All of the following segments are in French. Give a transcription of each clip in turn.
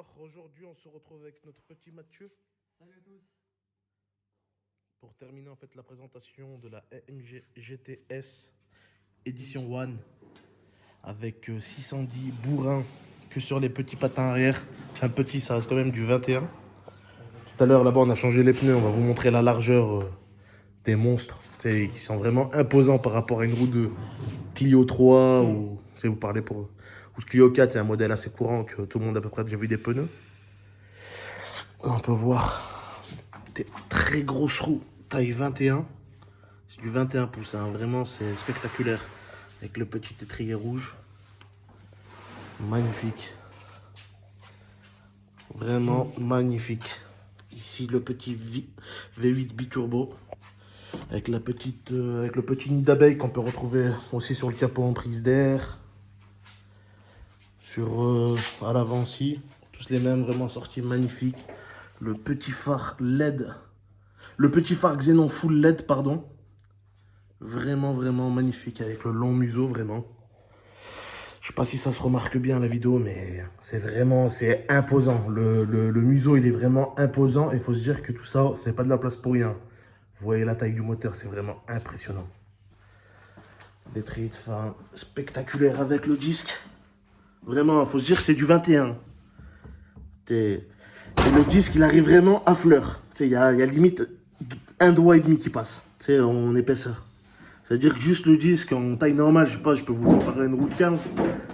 Alors, aujourd'hui, on se retrouve avec notre petit Mathieu Salut à tous. pour terminer en fait la présentation de la AMG GTS Edition One avec 610 bourrins que sur les petits patins arrière. Un petit, ça reste quand même du 21. Tout à l'heure, là-bas, on a changé les pneus. On va vous montrer la largeur des monstres, qui sont vraiment imposants par rapport à une roue de Clio 3 ou vous parlez pour ou de Clio 4, c'est un modèle assez courant que tout le monde a à peu près déjà vu des pneus. On peut voir des très grosses roues taille 21. C'est du 21 pouces, hein. Vraiment c'est spectaculaire. Avec le petit étrier rouge. Magnifique. Vraiment magnifique. Ici le petit V8 biturbo. Avec, avec le petit nid d'abeille qu'on peut retrouver aussi sur le capot en prise d'air. À l'avant aussi. Tous les mêmes, vraiment sortis magnifiques. Le petit phare LED. Le petit phare Xenon full LED, pardon. Vraiment, vraiment magnifique avec le long museau, vraiment. Je sais pas si ça se remarque bien à la vidéo, mais c'est imposant. Le museau, il est vraiment imposant. Et il faut se dire que tout ça, c'est pas de la place pour rien. Vous voyez la taille du moteur, c'est vraiment impressionnant. Des traits de fin spectaculaires avec le disque. Vraiment, il faut se dire que c'est du 21. Et le disque, il arrive vraiment à fleur. Il y a limite un doigt et demi qui passe en épaisseur. C'est-à-dire que juste le disque en taille normale, je sais pas, je peux vous comparer à une route 15,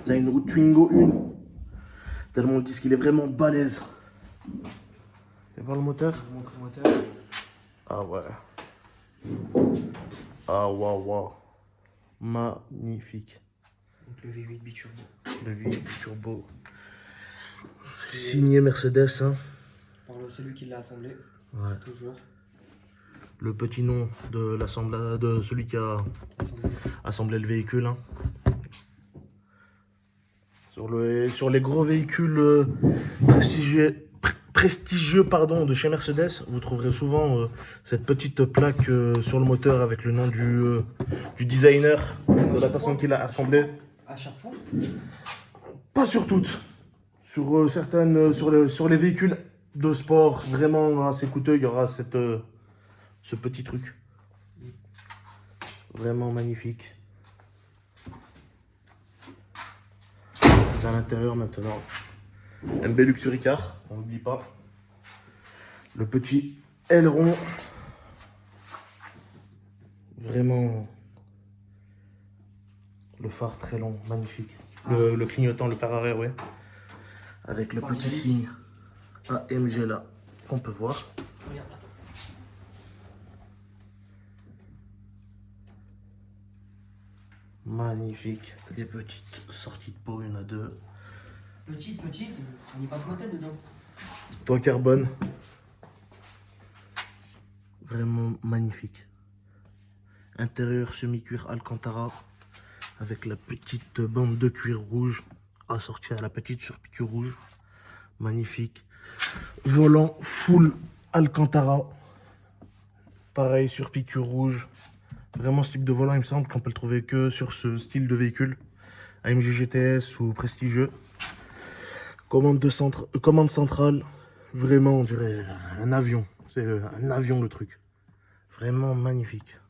c'est une route Twingo 1. Tellement le disque, il est vraiment balèze. Et voir le moteur. Je vais vous montrer le moteur. Ah ouais. Ah waouh, waouh. Magnifique. Donc le V8 biturbo. Le V8 turbo. Signé Mercedes, hein. Par celui qui l'a assemblé. Ouais. Toujours. Le petit nom de celui qui a assemblé le véhicule, hein. Sur les gros véhicules prestigieux de chez Mercedes, vous trouverez souvent cette petite plaque sur le moteur avec le nom du designer, de la personne qui l'a assemblé. À chaque fois. Pas sur toutes. Sur sur les véhicules de sport vraiment assez coûteux, il y aura ce petit truc. Vraiment magnifique. C'est à l'intérieur maintenant. MB Luxury Car, on n'oublie pas. Le petit aileron. Vraiment. Le phare très long, magnifique. Le clignotant, le phare arrière, ouais. Avec le petit signe AMG là, qu'on peut voir. Regarde, attends. Magnifique. Les petites sorties de peau, il y en a deux. Petite, on y passe ma tête dedans. Toit carbone. Vraiment magnifique. Intérieur semi-cuir Alcantara. Avec la petite bande de cuir rouge assortie à la petite surpiqûre rouge. Magnifique. Volant full Alcantara. Pareil, surpiqûre rouge. Vraiment, ce type de volant, il me semble qu'on peut le trouver que sur ce style de véhicule. AMG GTS ou prestigieux. Commande centrale. Vraiment, on dirait un avion. C'est un avion, le truc. Vraiment magnifique.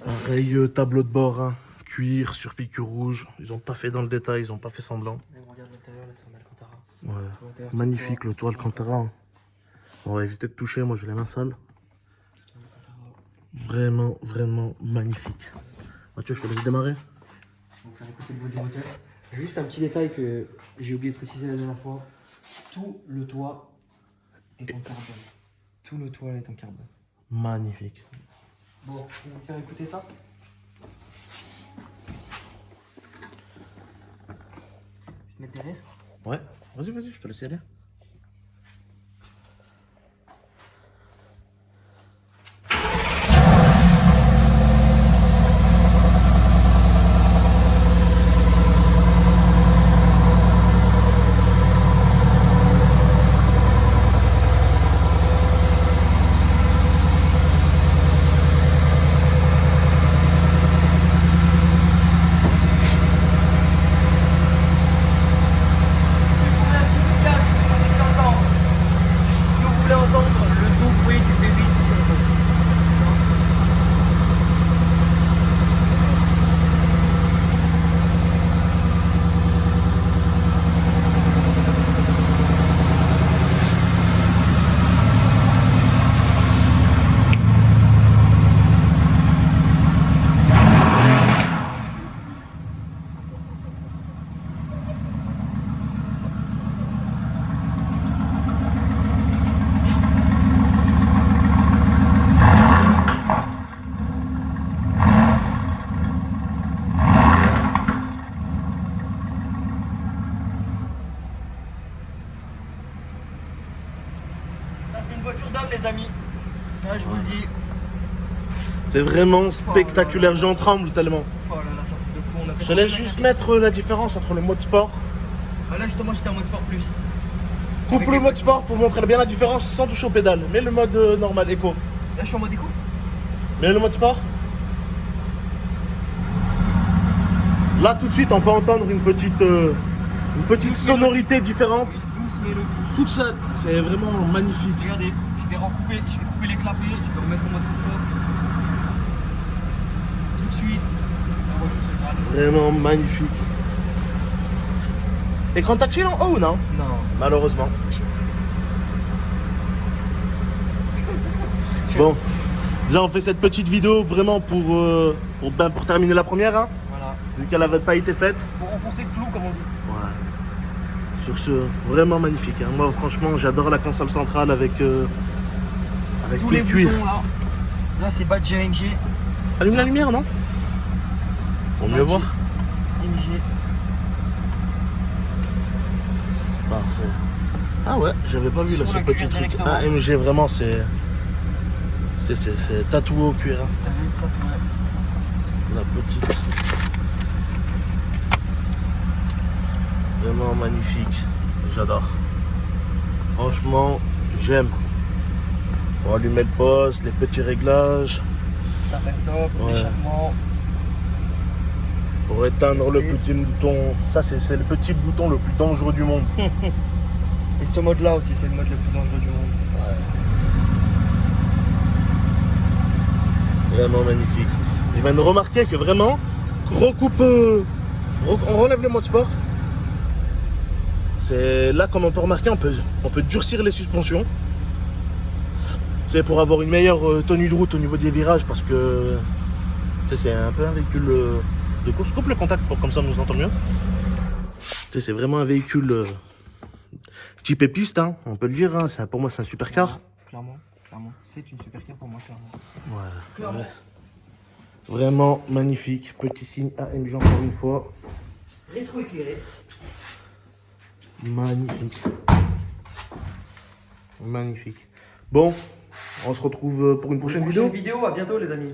Pareil, tableau de bord, hein. Cuir, surpiqûre rouge. Ils n'ont pas fait dans le détail, ils n'ont pas fait semblant. Même regarde l'intérieur, là c'est en Alcantara. Ouais. Magnifique, le toit Alcantara. Hein. On va éviter de toucher, moi j'ai les mains sales. Vraiment, vraiment magnifique. Mathieu, je te laisse démarrer. On va faire écouter le bruit du moteur. Juste un petit détail que j'ai oublié de préciser la dernière fois. Tout le toit est en carbone. Tout le toit est en carbone. Magnifique. Bon, je vais vous faire écouter ça. Je vais te mettre derrière. Ouais, vas-y, je te laisse y aller. une voiture d'homme, les amis. Ça, je vous le dis. C'est vraiment spectaculaire, j'en tremble tellement. Oh là là, c'est un truc de fou. On a fait J'allais juste mettre la différence entre le mode sport. Ah, là, justement, j'étais en mode sport plus. Coupe le mode sport pour montrer bien la différence sans toucher aux pédales. Mais le mode normal, éco. Là, je suis en mode éco. Mais le mode sport. Là, tout de suite, on peut entendre une petite sonorité différente. Douce mélodie. Toute seule. C'est vraiment magnifique. Regardez, je vais couper les clapets, je vais remettre en mode confort. Tout de suite, la voiture se calme. Vraiment magnifique. Écran tactile en haut ou non? Non. Malheureusement. Bon, déjà on fait cette petite vidéo vraiment pour terminer la première, hein, Voilà. vu qu'elle n'avait pas été faite. Pour enfoncer le clou, comme on dit. Ouais. Sur ce, vraiment magnifique. Hein. Moi franchement j'adore la console centrale avec tout Tous les le cuir. boutons là. Là, c'est badge AMG. Allume la lumière, non? Pour mieux voir. AMG. Parfait. Ah ouais, j'avais pas vu là Sur ce le petit cuir truc. directement. AMG vraiment c'est tatoué au cuir. Hein. T'as vu le tatouage? La petite. Vraiment magnifique. J'adore. Franchement, j'aime. Pour allumer le poste, les petits réglages. Certains stop, Ouais. l'échappement. Pour éteindre le petit bouton. Ça, c'est le petit bouton le plus dangereux du monde. Et ce mode là aussi, c'est le mode le plus dangereux du monde. Vraiment magnifique. Je viens de remarquer que vraiment, recoupe. On relève le mode sport. C'est là, comme on peut remarquer, on peut durcir les suspensions. C'est pour avoir une meilleure tenue de route au niveau des virages parce que c'est un peu un véhicule de course. Coupe le contact pour comme ça on nous entend mieux. C'est vraiment un véhicule type piste, hein, on peut le dire. Hein. Pour moi, c'est un supercar. Clairement. C'est une supercar pour moi, clairement. Ouais, Clairement. ouais. Vraiment magnifique. Petit signe AMG encore une fois. Rétro-éclairé. Magnifique. Magnifique. Bon, on se retrouve pour une prochaine vidéo. À bientôt, les amis.